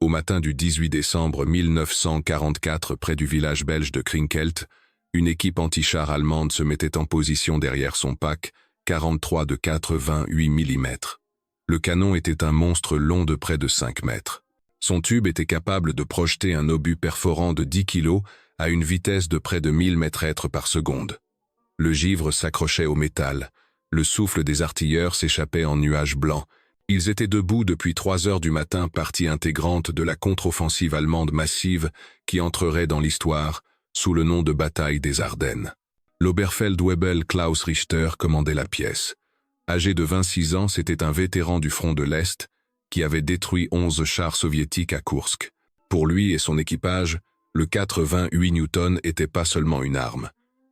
Au matin du 18 décembre 1944, près du village belge de Krinkelt, une équipe anti-char allemande se mettait en position derrière son pack 43 de 88 mm. Le canon était un monstre long de près de 5 mètres. Son tube était capable de projeter un obus perforant de 10 kg à une vitesse de près de 1000 mètres par seconde. Le givre s'accrochait au métal. Le souffle des artilleurs s'échappait en nuages blancs. Ils étaient debout depuis 3 heures du matin, partie intégrante de la contre-offensive allemande massive qui entrerait dans l'histoire sous le nom de bataille des Ardennes. L'Oberfeldwebel Klaus Richter commandait la pièce. Âgé de 26 ans, c'était un vétéran du front de l'Est qui avait détruit 11 chars soviétiques à Koursk. Pour lui et son équipage, le 88 Newton n'était pas seulement une arme.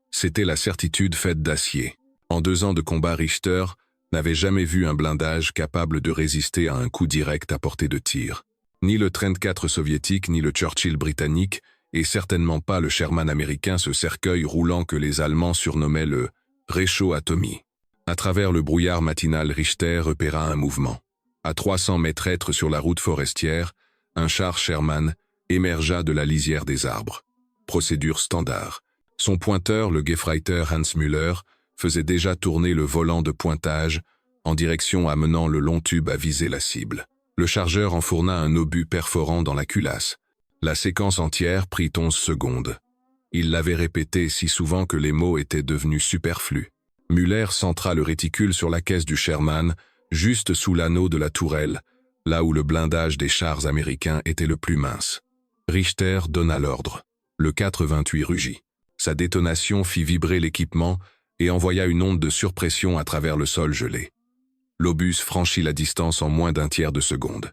C'était la certitude faite d'acier. En 2 ans de combat, Richter n'avait jamais vu un blindage capable de résister à un coup direct à portée de tir. Ni le 34 soviétique, ni le Churchill britannique, et certainement pas le Sherman américain, ce cercueil roulant que les Allemands surnommaient le « réchaud à Tommy ». À travers le brouillard matinal, Richter repéra un mouvement. À 300 mètres sur la route forestière, un char Sherman émergea de la lisière des arbres. Procédure standard. Son pointeur, le Gefreiter Hans Müller, faisait déjà tourner le volant de pointage en direction amenant le long tube à viser la cible. Le chargeur enfourna un obus perforant dans la culasse. La séquence entière prit 11 secondes. Il l'avait répété si souvent que les mots étaient devenus superflus. Müller centra le réticule sur la caisse du Sherman, juste sous l'anneau de la tourelle, là où le blindage des chars américains était le plus mince. Richter donna l'ordre. Le 88 rugit. Sa détonation fit vibrer l'équipement et envoya une onde de surpression à travers le sol gelé. L'obus franchit la distance en moins d'un tiers de seconde.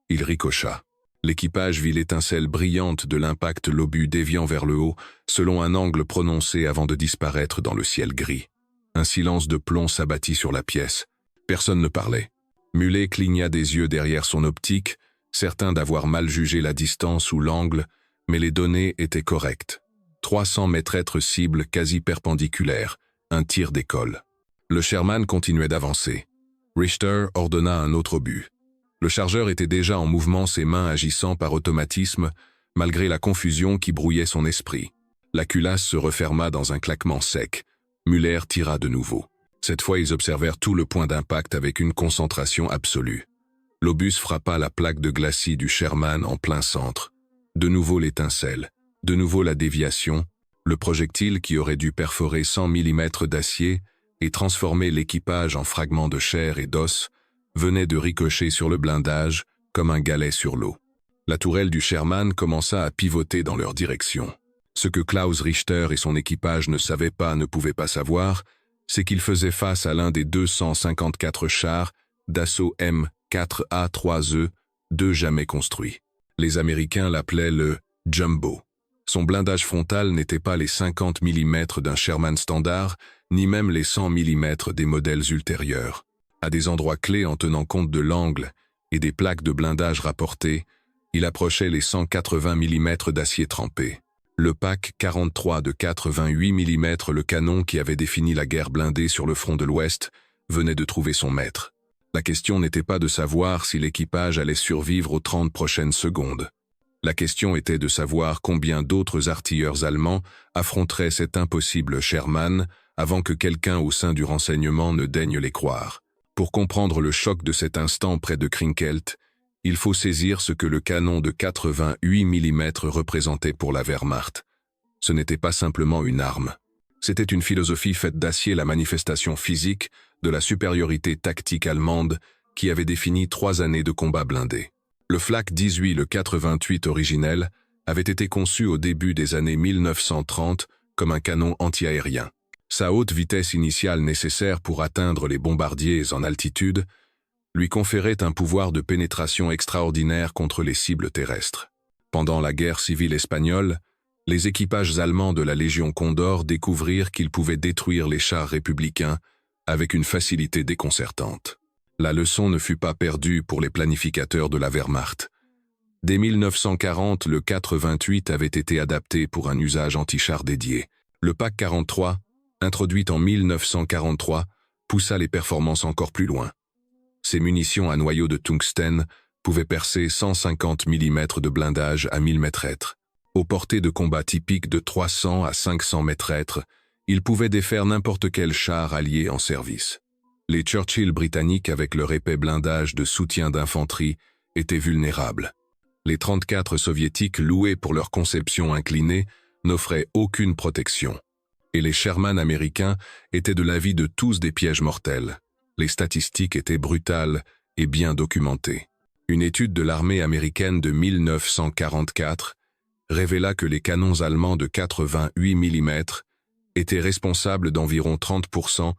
Il ricocha. L'équipage vit l'étincelle brillante de l'impact, l'obus déviant vers le haut, selon un angle prononcé avant de disparaître dans le ciel gris. Un silence de plomb s'abattit sur la pièce. Personne ne parlait. Mulet cligna des yeux derrière son optique, certain d'avoir mal jugé la distance ou l'angle, mais les données étaient correctes. 300 mètres cible quasi perpendiculaire, un tir d'école. Le Sherman continuait d'avancer. Richter ordonna un autre obus. Le chargeur était déjà en mouvement, ses mains agissant par automatisme, malgré la confusion qui brouillait son esprit. La culasse se referma dans un claquement sec. Müller tira de nouveau. Cette fois, ils observèrent tout le point d'impact avec une concentration absolue. L'obus frappa la plaque de glacis du Sherman en plein centre. De nouveau l'étincelle, de nouveau la déviation, le projectile qui aurait dû perforer 100 mm d'acier et transformer l'équipage en fragments de chair et d'os, venait de ricocher sur le blindage comme un galet sur l'eau. La tourelle du Sherman commença à pivoter dans leur direction. Ce que Klaus Richter et son équipage ne savaient pas, ne pouvaient pas savoir, c'est qu'ils faisaient face à l'un des 254 chars d'assaut M4A3E, 2 jamais construits. Les Américains l'appelaient le « Jumbo ». Son blindage frontal n'était pas les 50 mm d'un Sherman standard, ni même les 100 mm des modèles ultérieurs. À des endroits clés en tenant compte de l'angle et des plaques de blindage rapportées, il approchait les 180 mm d'acier trempé. Le pack 43 de 88 mm, le canon qui avait défini la guerre blindée sur le front de l'Ouest, venait de trouver son maître. La question n'était pas de savoir si l'équipage allait survivre aux 30 prochaines secondes. La question était de savoir combien d'autres artilleurs allemands affronteraient cet impossible Sherman avant que quelqu'un au sein du renseignement ne daigne les croire. Pour comprendre le choc de cet instant près de Krinkelt, il faut saisir ce que le canon de 88 mm représentait pour la Wehrmacht. Ce n'était pas simplement une arme. C'était une philosophie faite d'acier, la manifestation physique de la supériorité tactique allemande qui avait défini 3 années de combat blindé. Le Flak 18, le 88 originel, avait été conçu au début des années 1930 comme un canon antiaérien. Sa haute vitesse initiale nécessaire pour atteindre les bombardiers en altitude lui conférait un pouvoir de pénétration extraordinaire contre les cibles terrestres. Pendant la guerre civile espagnole, les équipages allemands de la Légion Condor découvrirent qu'ils pouvaient détruire les chars républicains avec une facilité déconcertante. La leçon ne fut pas perdue pour les planificateurs de la Wehrmacht. Dès 1940, le 428 avait été adapté pour un usage anti-char dédié. Le Pack 43, introduit en 1943, poussa les performances encore plus loin. Ces munitions à noyau de tungstène pouvait percer 150 mm de blindage à 1000 mètres. Aux portées de combat typiques de 300 à 500 mètres, il pouvait défaire n'importe quel char allié en service. Les Churchill britanniques avec leur épais blindage de soutien d'infanterie étaient vulnérables. Les 34 soviétiques loués pour leur conception inclinée n'offraient aucune protection. Et les Sherman américains étaient de l'avis de tous des pièges mortels. Les statistiques étaient brutales et bien documentées. Une étude de l'armée américaine de 1944 révéla que les canons allemands de 88 mm étaient responsables d'environ 30%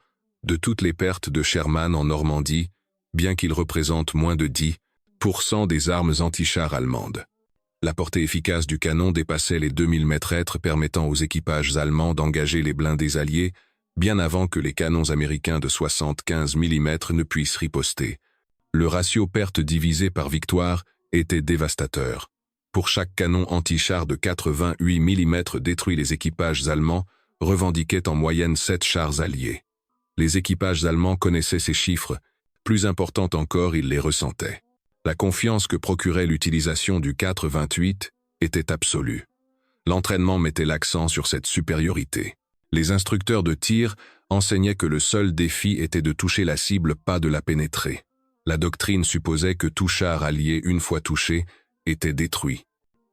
de toutes les pertes de Sherman en Normandie, bien qu'ils représentent moins de 10% des armes anti-chars allemandes. La portée efficace du canon dépassait les 2000 mètres, permettant aux équipages allemands d'engager les blindés alliés bien avant que les canons américains de 75 mm ne puissent riposter. Le ratio perte divisé par victoire était dévastateur. Pour chaque canon anti-char de 88 mm détruit, les équipages allemands revendiquaient en moyenne 7 chars alliés. Les équipages allemands connaissaient ces chiffres, plus important encore, ils les ressentaient. La confiance que procurait l'utilisation du 4-28 était absolue. L'entraînement mettait l'accent sur cette supériorité. Les instructeurs de tir enseignaient que le seul défi était de toucher la cible, pas de la pénétrer. La doctrine supposait que tout char allié, une fois touché, était détruit.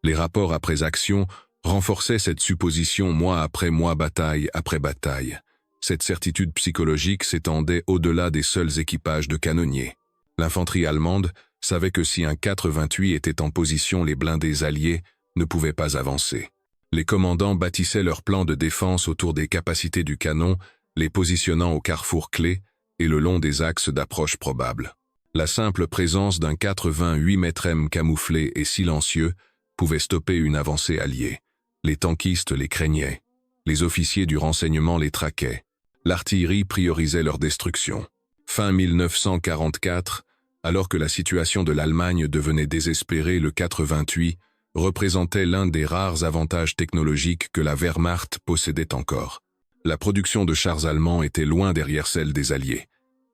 Les rapports après action renforçaient cette supposition mois après mois, bataille après bataille. Cette certitude psychologique s'étendait au-delà des seuls équipages de canonniers. L'infanterie allemande savait que si un 4-28 était en position, les blindés alliés ne pouvaient pas avancer. Les commandants bâtissaient leur plan de défense autour des capacités du canon, les positionnant au carrefour clé et le long des axes d'approche probables. La simple présence d'un 88 mm camouflé et silencieux pouvait stopper une avancée alliée. Les tankistes les craignaient. Les officiers du renseignement les traquaient. L'artillerie priorisait leur destruction. Fin 1944, alors que la situation de l'Allemagne devenait désespérée, le 4-28 représentait l'un des rares avantages technologiques que la Wehrmacht possédait encore. La production de chars allemands était loin derrière celle des Alliés.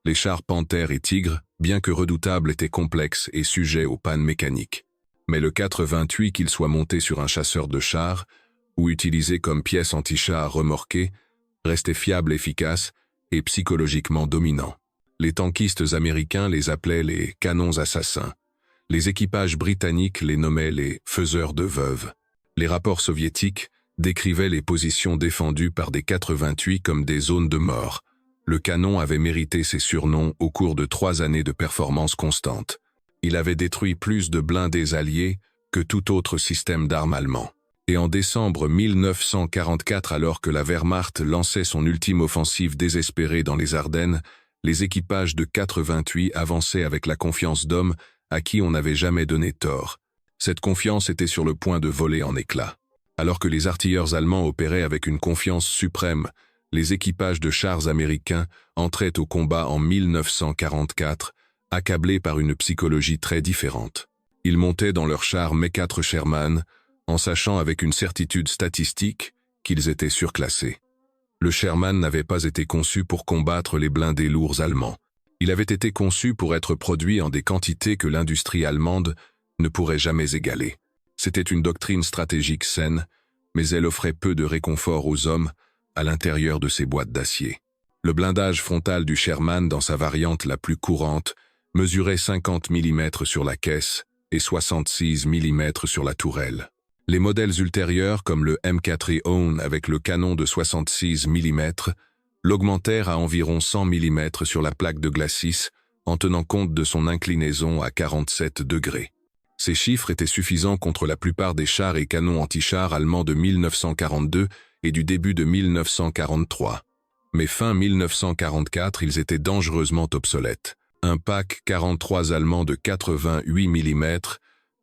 Les chars Panthère et Tigre, bien que redoutables, étaient complexes et sujets aux pannes mécaniques. Mais le 4-28, qu'il soit monté sur un chasseur de chars ou utilisé comme pièce anti-char remorquée, restait fiable, efficace et psychologiquement dominant. Les tankistes américains les appelaient les « canons assassins ». Les équipages britanniques les nommaient les « faiseurs de veuves ». Les rapports soviétiques décrivaient les positions défendues par des 4-28 comme des zones de mort. Le canon avait mérité ces surnoms au cours de 3 années de performances constantes. Il avait détruit plus de blindés alliés que tout autre système d'armes allemand. Et en décembre 1944, alors que la Wehrmacht lançait son ultime offensive désespérée dans les Ardennes, les équipages de 4-28 avançaient avec la confiance d'hommes à qui on n'avait jamais donné tort. Cette confiance était sur le point de voler en éclats. Alors que les artilleurs allemands opéraient avec une confiance suprême, les équipages de chars américains entraient au combat en 1944, accablés par une psychologie très différente. Ils montaient dans leurs chars M4 Sherman, en sachant avec une certitude statistique qu'ils étaient surclassés. Le Sherman n'avait pas été conçu pour combattre les blindés lourds allemands. Il avait été conçu pour être produit en des quantités que l'industrie allemande ne pourrait jamais égaler. C'était une doctrine stratégique saine, mais elle offrait peu de réconfort aux hommes à l'intérieur de ces boîtes d'acier. Le blindage frontal du Sherman, dans sa variante la plus courante, mesurait 50 mm sur la caisse et 66 mm sur la tourelle. Les modèles ultérieurs, comme le M4 Eon avec le canon de 66 mm, l'augmentèrent à environ 100 mm sur la plaque de glacis, en tenant compte de son inclinaison à 47 degrés. Ces chiffres étaient suffisants contre la plupart des chars et canons anti-chars allemands de 1942 et du début de 1943. Mais fin 1944, ils étaient dangereusement obsolètes. Un pack 43 allemand de 88 mm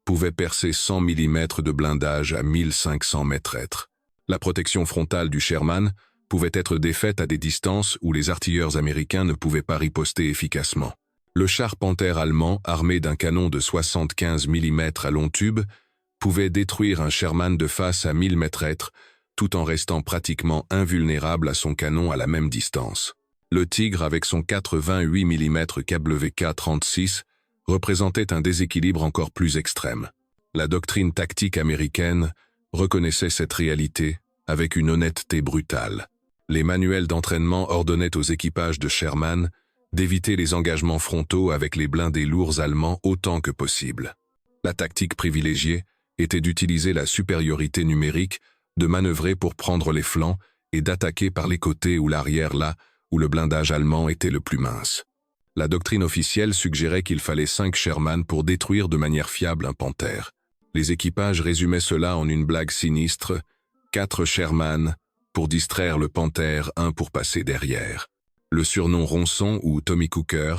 pouvait percer 100 mm de blindage à 1500 mètres. La protection frontale du Sherman pouvait être défaite à des distances où les artilleurs américains ne pouvaient pas riposter efficacement. Le char Panthère allemand, armé d'un canon de 75 mm à long tube, pouvait détruire un Sherman de face à 1000 mètres, tout en restant pratiquement invulnérable à son canon à la même distance. Le Tigre, avec son 88 mm KWK-36, représentaient un déséquilibre encore plus extrême. La doctrine tactique américaine reconnaissait cette réalité avec une honnêteté brutale. Les manuels d'entraînement ordonnaient aux équipages de Sherman d'éviter les engagements frontaux avec les blindés lourds allemands autant que possible. La tactique privilégiée était d'utiliser la supériorité numérique, de manœuvrer pour prendre les flancs et d'attaquer par les côtés ou l'arrière là où le blindage allemand était le plus mince. La doctrine officielle suggérait qu'il fallait 5 Sherman pour détruire de manière fiable un Panther. Les équipages résumaient cela en une blague sinistre, 4 Sherman pour distraire le Panther, 1 pour passer derrière. Le surnom Ronçon ou Tommy Cooker,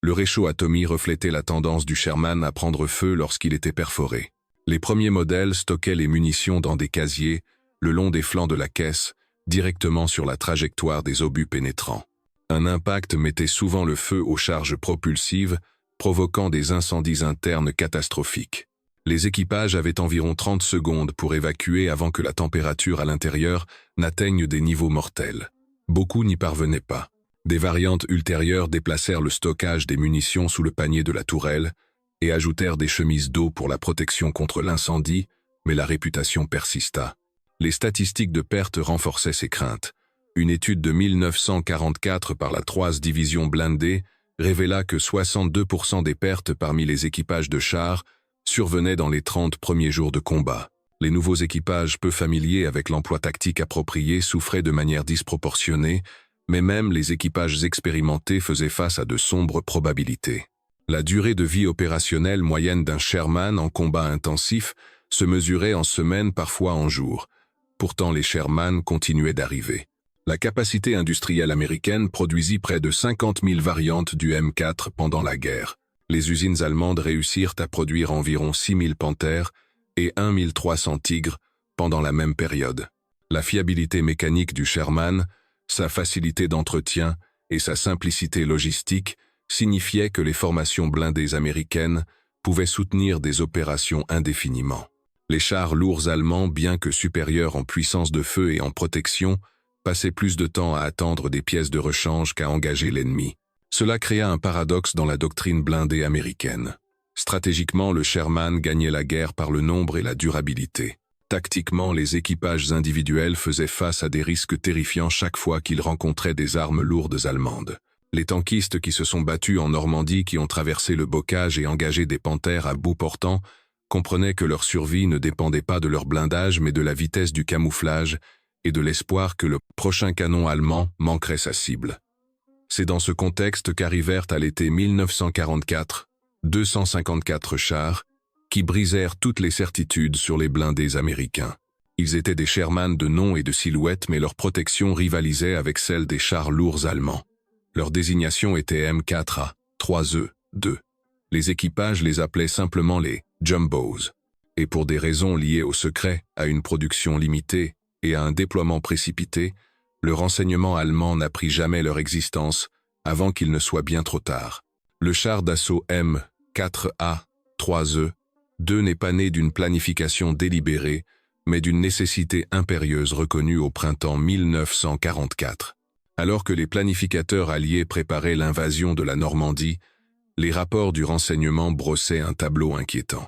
le réchaud à Tommy reflétait la tendance du Sherman à prendre feu lorsqu'il était perforé. Les premiers modèles stockaient les munitions dans des casiers, le long des flancs de la caisse, directement sur la trajectoire des obus pénétrants. Un impact mettait souvent le feu aux charges propulsives, provoquant des incendies internes catastrophiques. Les équipages avaient environ 30 secondes pour évacuer avant que la température à l'intérieur n'atteigne des niveaux mortels. Beaucoup n'y parvenaient pas. Des variantes ultérieures déplacèrent le stockage des munitions sous le panier de la tourelle et ajoutèrent des chemises d'eau pour la protection contre l'incendie, mais la réputation persista. Les statistiques de pertes renforçaient ces craintes. Une étude de 1944 par la 3e division blindée révéla que 62% des pertes parmi les équipages de chars survenaient dans les 30 premiers jours de combat. Les nouveaux équipages peu familiers avec l'emploi tactique approprié souffraient de manière disproportionnée, mais même les équipages expérimentés faisaient face à de sombres probabilités. La durée de vie opérationnelle moyenne d'un Sherman en combat intensif se mesurait en semaines, parfois en jours. Pourtant, les Sherman continuaient d'arriver. La capacité industrielle américaine produisit près de 50 000 variantes du M4 pendant la guerre. Les usines allemandes réussirent à produire environ 6 000 Panthers et 1 300 Tigres pendant la même période. La fiabilité mécanique du Sherman, sa facilité d'entretien et sa simplicité logistique signifiaient que les formations blindées américaines pouvaient soutenir des opérations indéfiniment. Les chars lourds allemands, bien que supérieurs en puissance de feu et en protection, passaient plus de temps à attendre des pièces de rechange qu'à engager l'ennemi. Cela créa un paradoxe dans la doctrine blindée américaine. Stratégiquement, le Sherman gagnait la guerre par le nombre et la durabilité. Tactiquement, les équipages individuels faisaient face à des risques terrifiants chaque fois qu'ils rencontraient des armes lourdes allemandes. Les tankistes qui se sont battus en Normandie, qui ont traversé le bocage et engagé des Panthers à bout portant, comprenaient que leur survie ne dépendait pas de leur blindage mais de la vitesse du camouflage et de l'espoir que le prochain canon allemand manquerait sa cible. C'est dans ce contexte qu'arrivèrent à l'été 1944 254 chars qui brisèrent toutes les certitudes sur les blindés américains. Ils étaient des Sherman de nom et de silhouette, mais leur protection rivalisait avec celle des chars lourds allemands. Leur désignation était M4A, 3E, 2. Les équipages les appelaient simplement les Jumbos. Et pour des raisons liées au secret, à une production limitée et à un déploiement précipité, le renseignement allemand n'apprit jamais leur existence avant qu'il ne soit bien trop tard. Le char d'assaut M4A, 3E, 2 n'est pas né d'une planification délibérée, mais d'une nécessité impérieuse reconnue au printemps 1944. Alors que les planificateurs alliés préparaient l'invasion de la Normandie, les rapports du renseignement brossaient un tableau inquiétant.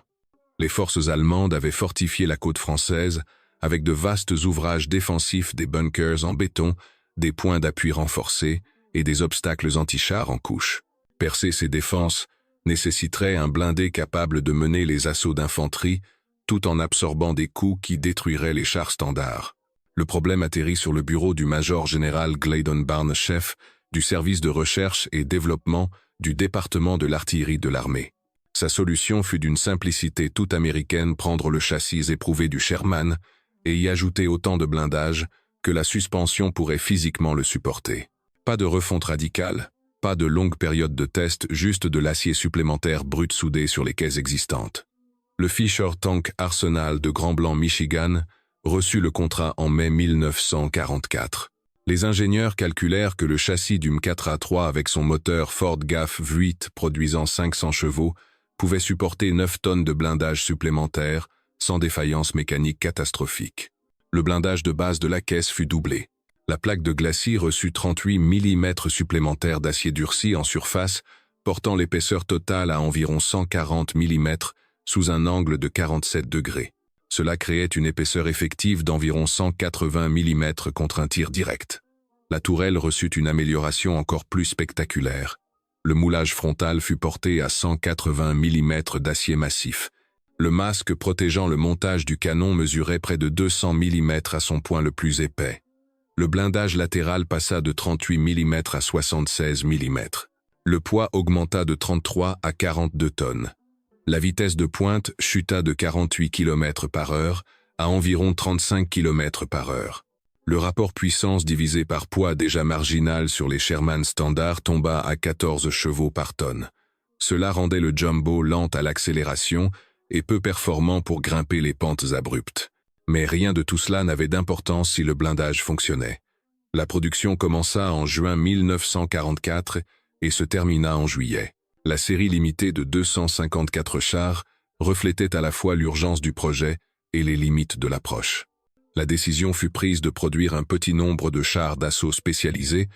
Les forces allemandes avaient fortifié la côte française avec de vastes ouvrages défensifs, des bunkers en béton, des points d'appui renforcés et des obstacles anti-chars en couche. Percer ces défenses nécessiterait un blindé capable de mener les assauts d'infanterie tout en absorbant des coups qui détruiraient les chars standards. Le problème atterrit sur le bureau du major général Glaydon Barnes, chef du service de recherche et développement du département de l'artillerie de l'armée. Sa solution fut d'une simplicité toute américaine: prendre le châssis éprouvé du Sherman et y ajouter autant de blindage que la suspension pourrait physiquement le supporter. Pas de refonte radicale, pas de longue période de test, juste de l'acier supplémentaire brut soudé sur les caisses existantes. Le Fisher Tank Arsenal de Grand Blanc, Michigan, reçut le contrat en mai 1944. Les ingénieurs calculèrent que le châssis du M4A3 avec son moteur Ford GAF V8 produisant 500 chevaux pouvait supporter 9 tonnes de blindage supplémentaire sans défaillance mécanique catastrophique. Le blindage de base de la caisse fut doublé. La plaque de glacis reçut 38 mm supplémentaires d'acier durci en surface portant l'épaisseur totale à environ 140 mm sous un angle de 47 degrés. Cela créait une épaisseur effective d'environ 180 mm contre un tir direct. La tourelle reçut une amélioration encore plus spectaculaire. Le moulage frontal fut porté à 180 mm d'acier massif. Le masque protégeant le montage du canon mesurait près de 200 mm à son point le plus épais. Le blindage latéral passa de 38 mm à 76 mm. Le poids augmenta de 33 à 42 tonnes. La vitesse de pointe chuta de 48 km/h à environ 35 km/h. Le rapport puissance divisé par poids déjà marginal sur les Sherman standards tomba à 14 chevaux par tonne. Cela rendait le Jumbo lent à l'accélération et peu performant pour grimper les pentes abruptes. Mais rien de tout cela n'avait d'importance si le blindage fonctionnait. La production commença en juin 1944 et se termina en juillet. La série limitée de 254 chars reflétait à la fois l'urgence du projet et les limites de l'approche. La décision fut prise de produire un petit nombre de chars d'assaut spécialisés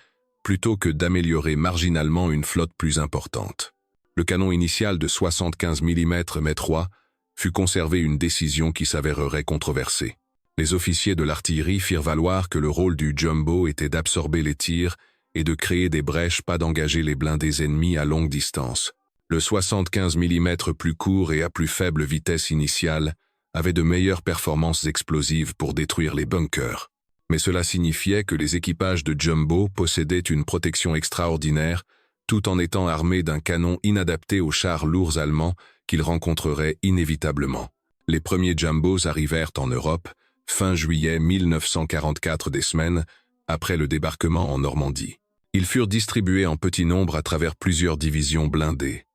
plutôt que d'améliorer marginalement une flotte plus importante. Le canon initial de 75 mm M3 fut conservé, une décision qui s'avérerait controversée. Les officiers de l'artillerie firent valoir que le rôle du Jumbo était d'absorber les tirs et de créer des brèches, pas d'engager les blindés ennemis à longue distance. Le 75 mm plus court et à plus faible vitesse initiale avait de meilleures performances explosives pour détruire les bunkers. Mais cela signifiait que les équipages de Jumbo possédaient une protection extraordinaire, tout en étant armés d'un canon inadapté aux chars lourds allemands qu'ils rencontreraient inévitablement. Les premiers Jumbos arrivèrent en Europe fin juillet 1944, des semaines après le débarquement en Normandie. Ils furent distribués en petits nombres à travers plusieurs divisions blindées.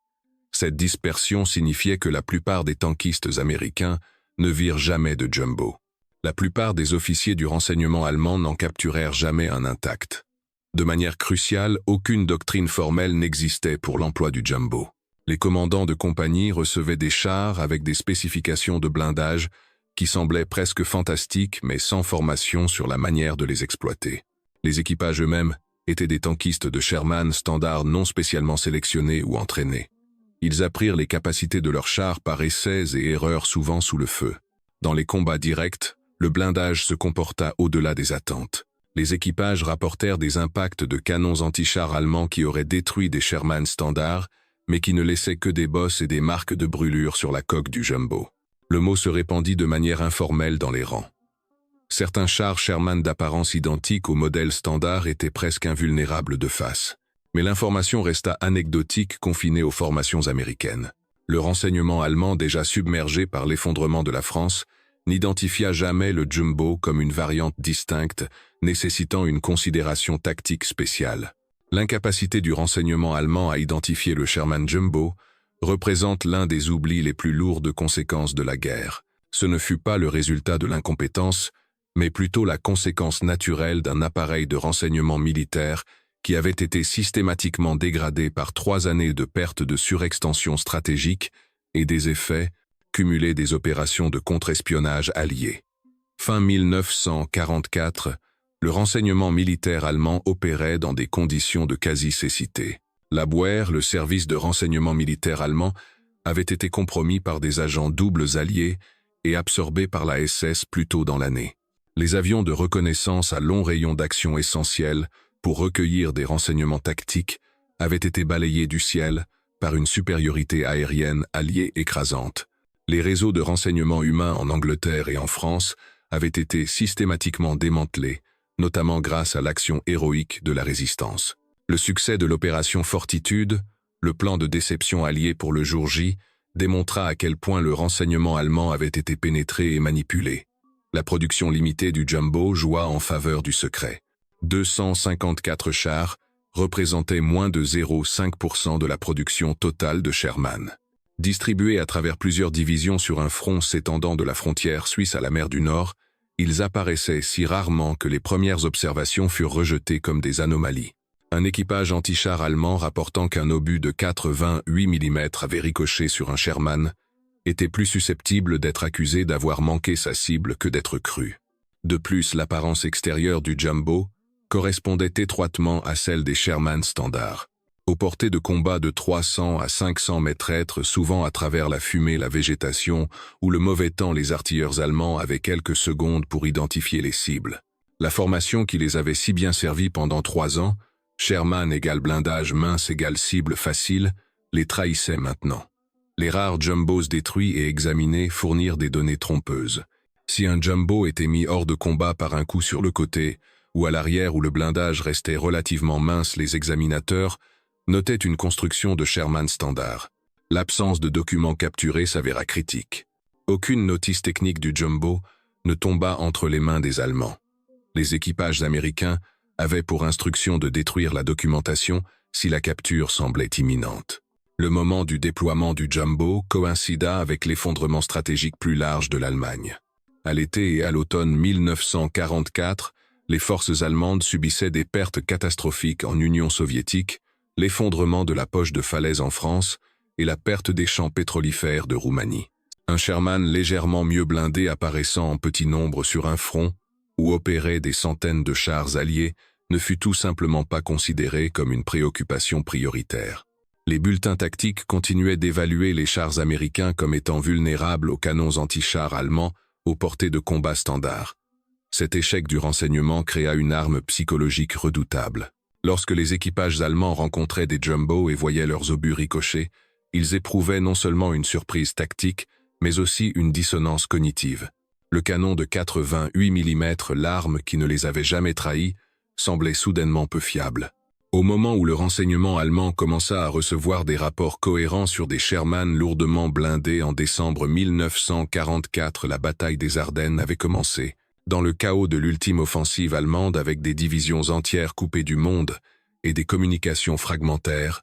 Cette dispersion signifiait que la plupart des tankistes américains ne virent jamais de Jumbo. La plupart des officiers du renseignement allemand n'en capturèrent jamais un intact. De manière cruciale, aucune doctrine formelle n'existait pour l'emploi du Jumbo. Les commandants de compagnie recevaient des chars avec des spécifications de blindage qui semblaient presque fantastiques mais sans formation sur la manière de les exploiter. Les équipages eux-mêmes étaient des tankistes de Sherman standard non spécialement sélectionnés ou entraînés. Ils apprirent les capacités de leurs chars par essais et erreurs, souvent sous le feu. Dans les combats directs, le blindage se comporta au-delà des attentes. Les équipages rapportèrent des impacts de canons anti-chars allemands qui auraient détruit des Sherman standards, mais qui ne laissaient que des bosses et des marques de brûlure sur la coque du Jumbo. Le mot se répandit de manière informelle dans les rangs. Certains chars Sherman d'apparence identique au modèle standard étaient presque invulnérables de face. Mais l'information resta anecdotique, confinée aux formations américaines. Le renseignement allemand, déjà submergé par l'effondrement de la France, n'identifia jamais le Jumbo comme une variante distincte, nécessitant une considération tactique spéciale. L'incapacité du renseignement allemand à identifier le Sherman Jumbo représente l'un des oublis les plus lourds de conséquences de la guerre. Ce ne fut pas le résultat de l'incompétence, mais plutôt la conséquence naturelle d'un appareil de renseignement militaire qui avait été systématiquement dégradé par 3 années de perte de surextension stratégique et des effets cumulés des opérations de contre-espionnage alliées. Fin 1944, le renseignement militaire allemand opérait dans des conditions de quasi-cécité. L'Abwehr, le service de renseignement militaire allemand, avait été compromis par des agents doubles alliés et absorbé par la SS plus tôt dans l'année. Les avions de reconnaissance à long rayon d'action essentiels pour recueillir des renseignements tactiques avaient été balayés du ciel par une supériorité aérienne alliée écrasante. Les réseaux de renseignement humain en Angleterre et en France avaient été systématiquement démantelés, notamment grâce à l'action héroïque de la résistance. Le succès de l'opération Fortitude, le plan de déception allié pour le jour J, démontra à quel point le renseignement allemand avait été pénétré et manipulé. La production limitée du Jumbo joua en faveur du secret. 254 chars représentaient moins de 0,5% de la production totale de Sherman. Distribués à travers plusieurs divisions sur un front s'étendant de la frontière suisse à la mer du Nord, ils apparaissaient si rarement que les premières observations furent rejetées comme des anomalies. Un équipage anti-char allemand rapportant qu'un obus de 88 mm avait ricoché sur un Sherman était plus susceptible d'être accusé d'avoir manqué sa cible que d'être cru. De plus, l'apparence extérieure du Jumbo correspondait étroitement à celle des Sherman standards. Aux portées de combat de 300 à 500 mètres, souvent à travers la fumée, la végétation ou le mauvais temps, les artilleurs allemands avaient quelques secondes pour identifier les cibles. La formation qui les avait si bien servis pendant 3 ans, Sherman égale blindage mince égale cible facile, les trahissait maintenant. Les rares jumbos détruits et examinés fournirent des données trompeuses. Si un jumbo était mis hors de combat par un coup sur le côté, ou à l'arrière où le blindage restait relativement mince, les examinateurs notaient une construction de Sherman standard. L'absence de documents capturés s'avéra critique. Aucune notice technique du jumbo ne tomba entre les mains des Allemands. Les équipages américains avaient pour instruction de détruire la documentation si la capture semblait imminente. Le moment du déploiement du jumbo coïncida avec l'effondrement stratégique plus large de l'Allemagne. À l'été et à l'automne 1944, les forces allemandes subissaient des pertes catastrophiques en Union soviétique, l'effondrement de la poche de Falaise en France et la perte des champs pétrolifères de Roumanie. Un Sherman légèrement mieux blindé apparaissant en petit nombre sur un front, où opéraient des centaines de chars alliés, ne fut tout simplement pas considéré comme une préoccupation prioritaire. Les bulletins tactiques continuaient d'évaluer les chars américains comme étant vulnérables aux canons anti-chars allemands aux portées de combat standard. Cet échec du renseignement créa une arme psychologique redoutable. Lorsque les équipages allemands rencontraient des jumbos et voyaient leurs obus ricocher, ils éprouvaient non seulement une surprise tactique, mais aussi une dissonance cognitive. Le canon de 88 mm, l'arme qui ne les avait jamais trahis, semblait soudainement peu fiable. Au moment où le renseignement allemand commença à recevoir des rapports cohérents sur des Sherman lourdement blindés en décembre 1944, la bataille des Ardennes avait commencé. Dans le chaos de l'ultime offensive allemande avec des divisions entières coupées du monde et des communications fragmentaires,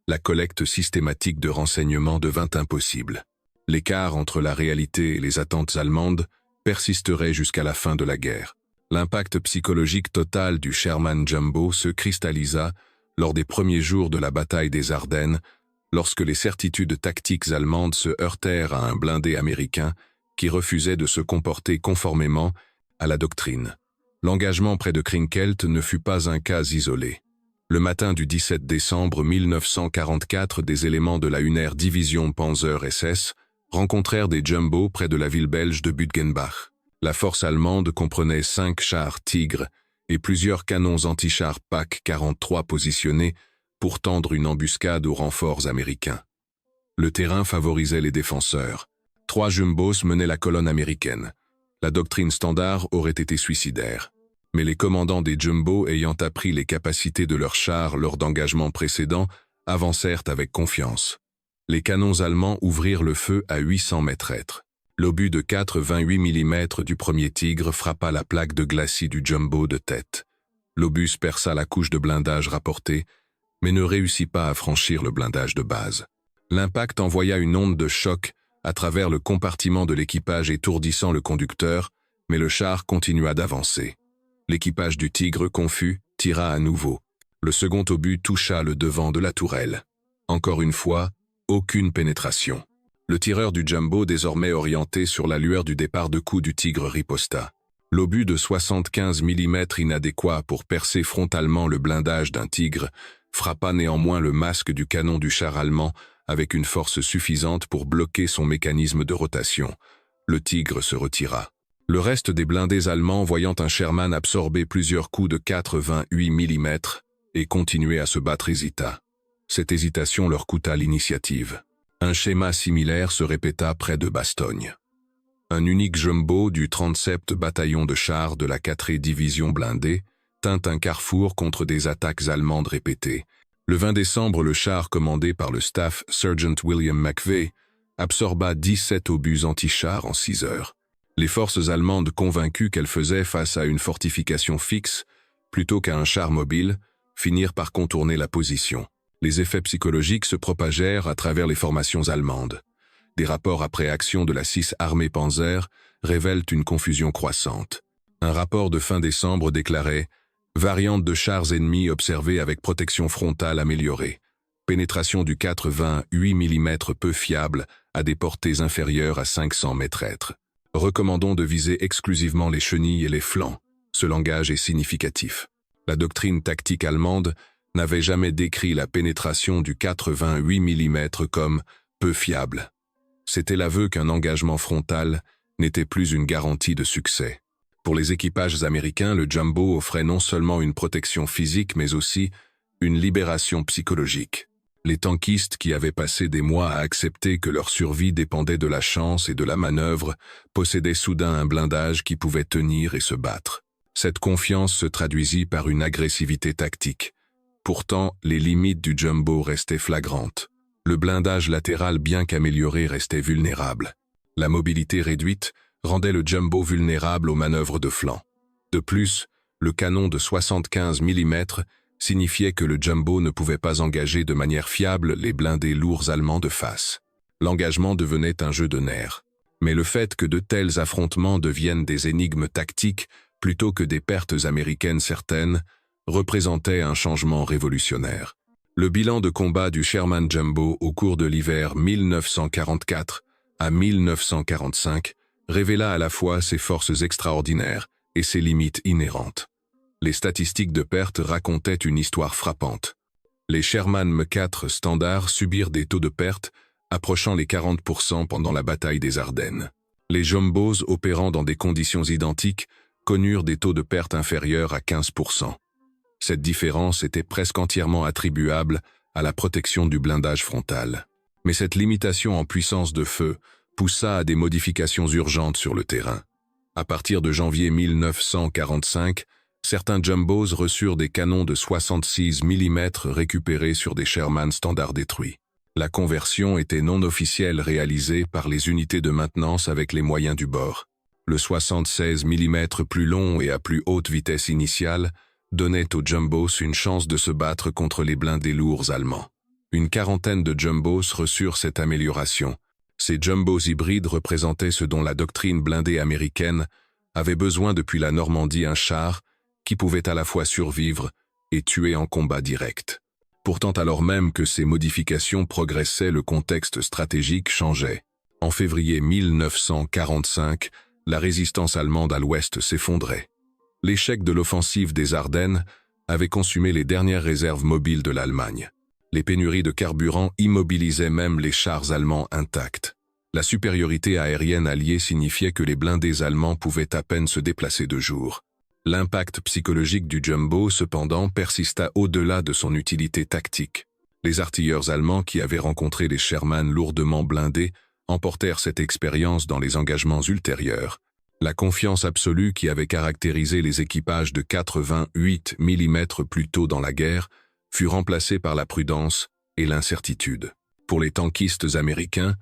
la collecte systématique de renseignements devint impossible. L'écart entre la réalité et les attentes allemandes persisterait jusqu'à la fin de la guerre. L'impact psychologique total du Sherman Jumbo se cristallisa lors des premiers jours de la bataille des Ardennes, lorsque les certitudes tactiques allemandes se heurtèrent à un blindé américain qui refusait de se comporter conformément à la doctrine. L'engagement près de Krinkelt ne fut pas un cas isolé. Le matin du 17 décembre 1944, des éléments de la 1er Division Panzer SS rencontrèrent des jumbos près de la ville belge de Bütgenbach. La force allemande comprenait 5 chars Tigre et plusieurs canons anti-chars PAC 43 positionnés pour tendre une embuscade aux renforts américains. Le terrain favorisait les défenseurs. 3 jumbos menaient la colonne américaine. La doctrine standard aurait été suicidaire. Mais les commandants des jumbos, ayant appris les capacités de leurs chars lors d'engagements précédents, avancèrent avec confiance. Les canons allemands ouvrirent le feu à 800 mètres. L'obus de 88 mm du premier Tigre frappa la plaque de glacis du jumbo de tête. L'obus perça la couche de blindage rapportée, mais ne réussit pas à franchir le blindage de base. L'impact envoya une onde de choc à travers le compartiment de l'équipage étourdissant le conducteur, mais le char continua d'avancer. L'équipage du Tigre, confus, tira à nouveau. Le second obus toucha le devant de la tourelle. Encore une fois, aucune pénétration. Le tireur du jumbo, désormais orienté sur la lueur du départ de coup du Tigre, riposta. L'obus de 75 mm inadéquat pour percer frontalement le blindage d'un Tigre frappa néanmoins le masque du canon du char allemand avec une force suffisante pour bloquer son mécanisme de rotation. Le Tigre se retira. Le reste des blindés allemands, voyant un Sherman absorber plusieurs coups de 88 mm et continuer à se battre, hésita. Cette hésitation leur coûta l'initiative. Un schéma similaire se répéta près de Bastogne. Un unique jumbo du 37e bataillon de chars de la 4e division blindée tint un carrefour contre des attaques allemandes répétées. Le 20 décembre, le char commandé par le Staff Sergeant William McVeigh absorba 17 obus anti-chars en 6 heures. Les forces allemandes, convaincues qu'elles faisaient face à une fortification fixe plutôt qu'à un char mobile, finirent par contourner la position. Les effets psychologiques se propagèrent à travers les formations allemandes. Des rapports après action de la 6 armée Panzer révèlent une confusion croissante. Un rapport de fin décembre déclarait « Variante de chars ennemis observée avec protection frontale améliorée. Pénétration du 88 mm peu fiable à des portées inférieures à 500 mètres. Recommandons de viser exclusivement les chenilles et les flancs. Ce langage est significatif. La doctrine tactique allemande n'avait jamais décrit la pénétration du 88 mm comme « peu fiable ». C'était l'aveu qu'un engagement frontal n'était plus une garantie de succès. Pour les équipages américains, le Jumbo offrait non seulement une protection physique, mais aussi une libération psychologique. Les tankistes qui avaient passé des mois à accepter que leur survie dépendait de la chance et de la manœuvre possédaient soudain un blindage qui pouvait tenir et se battre. Cette confiance se traduisit par une agressivité tactique. Pourtant, les limites du Jumbo restaient flagrantes. Le blindage latéral, bien qu'amélioré, restait vulnérable. La mobilité réduite rendait le Jumbo vulnérable aux manœuvres de flanc. De plus, le canon de 75 mm signifiait que le Jumbo ne pouvait pas engager de manière fiable les blindés lourds allemands de face. L'engagement devenait un jeu de nerfs. Mais le fait que de tels affrontements deviennent des énigmes tactiques plutôt que des pertes américaines certaines représentait un changement révolutionnaire. Le bilan de combat du Sherman Jumbo au cours de l'hiver 1944 à 1945 révéla à la fois ses forces extraordinaires et ses limites inhérentes. Les statistiques de pertes racontaient une histoire frappante. Les Sherman M4 standards subirent des taux de perte approchant les 40% pendant la bataille des Ardennes. Les Jumbos opérant dans des conditions identiques connurent des taux de perte inférieurs à 15%. Cette différence était presque entièrement attribuable à la protection du blindage frontal. Mais cette limitation en puissance de feu poussa à des modifications urgentes sur le terrain. À partir de janvier 1945, certains Jumbos reçurent des canons de 66 mm récupérés sur des Sherman standards détruits. La conversion était non officielle réalisée par les unités de maintenance avec les moyens du bord. Le 76 mm plus long et à plus haute vitesse initiale donnait aux Jumbos une chance de se battre contre les blindés lourds allemands. Une quarantaine de Jumbos reçurent cette amélioration. Ces Jumbos hybrides représentaient ce dont la doctrine blindée américaine avait besoin depuis la Normandie, un char qui pouvait à la fois survivre et tuer en combat direct. Pourtant, alors même que ces modifications progressaient, le contexte stratégique changeait. En février 1945, la résistance allemande à l'ouest s'effondrait. L'échec de l'offensive des Ardennes avait consumé les dernières réserves mobiles de l'Allemagne. Les pénuries de carburant immobilisaient même les chars allemands intacts. La supériorité aérienne alliée signifiait que les blindés allemands pouvaient à peine se déplacer de jour. L'impact psychologique du Jumbo, cependant, persista au-delà de son utilité tactique. Les artilleurs allemands qui avaient rencontré les Sherman lourdement blindés emportèrent cette expérience dans les engagements ultérieurs. La confiance absolue qui avait caractérisé les équipages de 88 mm plus tôt dans la guerre fut remplacée par la prudence et l'incertitude. Pour les tankistes américains,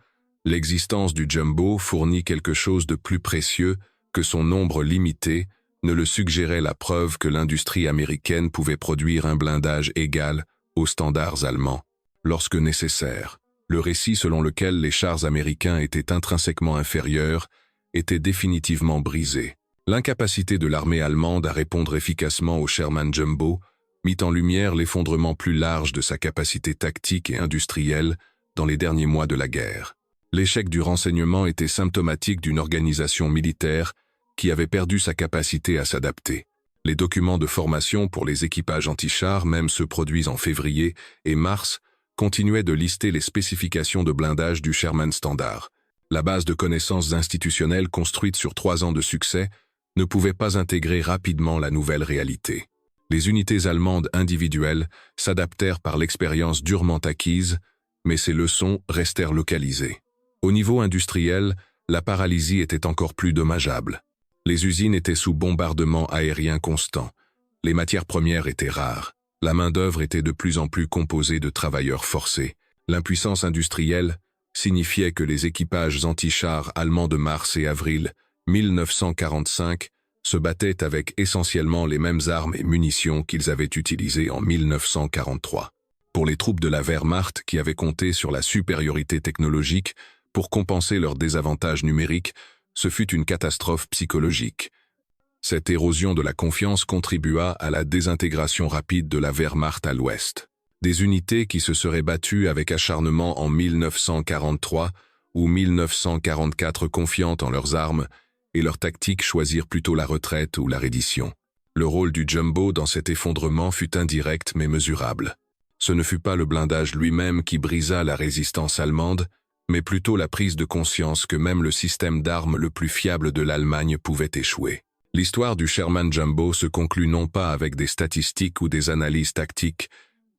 l'existence du Jumbo fournit quelque chose de plus précieux que son nombre limité ne le suggérait la preuve que l'industrie américaine pouvait produire un blindage égal aux standards allemands, lorsque nécessaire. Le récit selon lequel les chars américains étaient intrinsèquement inférieurs était définitivement brisé. L'incapacité de l'armée allemande à répondre efficacement au Sherman Jumbo mit en lumière l'effondrement plus large de sa capacité tactique et industrielle dans les derniers mois de la guerre. L'échec du renseignement était symptomatique d'une organisation militaire qui avait perdu sa capacité à s'adapter. Les documents de formation pour les équipages anti-chars, même ceux produits en février et mars, continuaient de lister les spécifications de blindage du Sherman Standard. La base de connaissances institutionnelles construite sur 3 ans de succès ne pouvait pas intégrer rapidement la nouvelle réalité. Les unités allemandes individuelles s'adaptèrent par l'expérience durement acquise, mais ces leçons restèrent localisées. Au niveau industriel, la paralysie était encore plus dommageable. Les usines étaient sous bombardement aérien constant. Les matières premières étaient rares. La main-d'œuvre était de plus en plus composée de travailleurs forcés. L'impuissance industrielle signifiait que les équipages anti-chars allemands de mars et avril 1945 se battaient avec essentiellement les mêmes armes et munitions qu'ils avaient utilisées en 1943. Pour les troupes de la Wehrmacht qui avaient compté sur la supériorité technologique pour compenser leur désavantage numérique, ce fut une catastrophe psychologique. Cette érosion de la confiance contribua à la désintégration rapide de la Wehrmacht à l'ouest. Des unités qui se seraient battues avec acharnement en 1943 ou 1944 confiantes en leurs armes et leurs tactiques choisirent plutôt la retraite ou la reddition. Le rôle du Jumbo dans cet effondrement fut indirect mais mesurable. Ce ne fut pas le blindage lui-même qui brisa la résistance allemande, mais plutôt la prise de conscience que même le système d'armes le plus fiable de l'Allemagne pouvait échouer. L'histoire du Sherman Jumbo se conclut non pas avec des statistiques ou des analyses tactiques,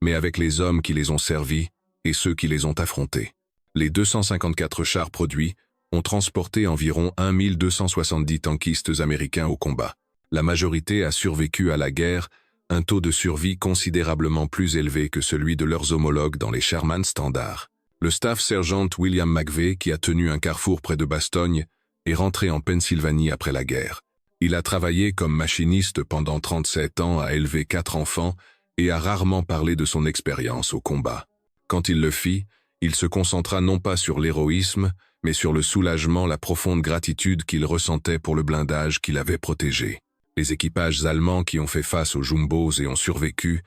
mais avec les hommes qui les ont servis et ceux qui les ont affrontés. Les 254 chars produits ont transporté environ 1270 tankistes américains au combat. La majorité a survécu à la guerre, un taux de survie considérablement plus élevé que celui de leurs homologues dans les Sherman standards. Le Staff Sergeant William McVeigh, qui a tenu un carrefour près de Bastogne, est rentré en Pennsylvanie après la guerre. Il a travaillé comme machiniste pendant 37 ans à élever 4 enfants et a rarement parlé de son expérience au combat. Quand il le fit, il se concentra non pas sur l'héroïsme, mais sur le soulagement, la profonde gratitude qu'il ressentait pour le blindage qu'il avait protégé. Les équipages allemands qui ont fait face aux Jumbos et ont survécu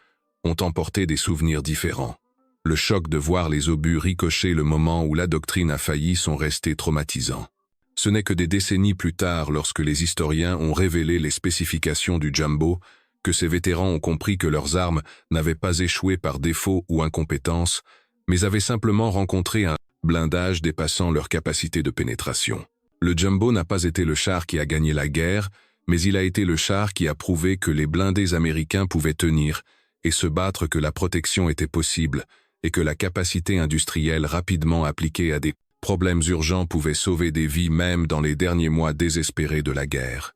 ont emporté des souvenirs différents. Le choc de voir les obus ricocher le moment où la doctrine a failli sont restés traumatisants. Ce n'est que des décennies plus tard, lorsque les historiens ont révélé les spécifications du Jumbo, que ces vétérans ont compris que leurs armes n'avaient pas échoué par défaut ou incompétence, mais avaient simplement rencontré un blindage dépassant leur capacité de pénétration. Le Jumbo n'a pas été le char qui a gagné la guerre, mais il a été le char qui a prouvé que les blindés américains pouvaient tenir et se battre, que la protection était possible, et que la capacité industrielle rapidement appliquée à des problèmes urgents pouvait sauver des vies même dans les derniers mois désespérés de la guerre.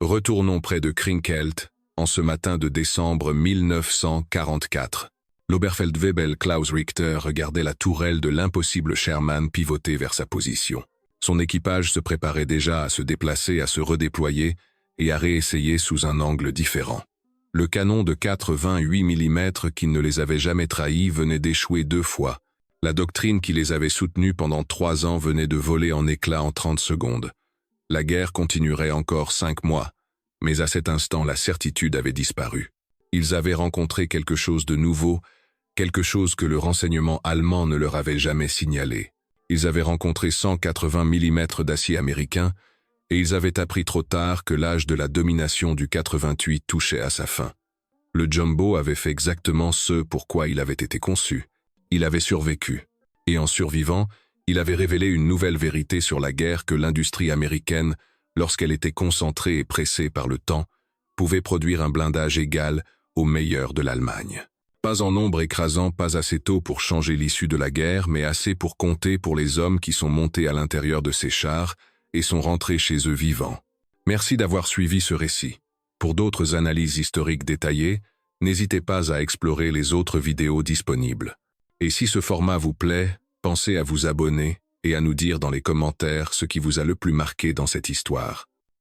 Retournons près de Krinkelt, en ce matin de décembre 1944. L'Oberfeldwebel Klaus Richter regardait la tourelle de l'impossible Sherman pivoter vers sa position. Son équipage se préparait déjà à se déplacer, à se redéployer et à réessayer sous un angle différent. Le canon de 88 mm qui ne les avait jamais trahis venait d'échouer 2 fois. La doctrine qui les avait soutenus pendant 3 ans venait de voler en éclats en 30 secondes. La guerre continuerait encore 5 mois, mais à cet instant la certitude avait disparu. Ils avaient rencontré quelque chose de nouveau, quelque chose que le renseignement allemand ne leur avait jamais signalé. Ils avaient rencontré 180 mm d'acier américain, et ils avaient appris trop tard que l'âge de la domination du 88 touchait à sa fin. Le Jumbo avait fait exactement ce pour quoi il avait été conçu. Il avait survécu. Et en survivant, il avait révélé une nouvelle vérité sur la guerre, que l'industrie américaine, lorsqu'elle était concentrée et pressée par le temps, pouvait produire un blindage égal au meilleur de l'Allemagne. Pas en nombre écrasant, pas assez tôt pour changer l'issue de la guerre, mais assez pour compter pour les hommes qui sont montés à l'intérieur de ces chars et sont rentrés chez eux vivants. Merci d'avoir suivi ce récit. Pour d'autres analyses historiques détaillées, n'hésitez pas à explorer les autres vidéos disponibles. Et si ce format vous plaît, pensez à vous abonner et à nous dire dans les commentaires ce qui vous a le plus marqué dans cette histoire.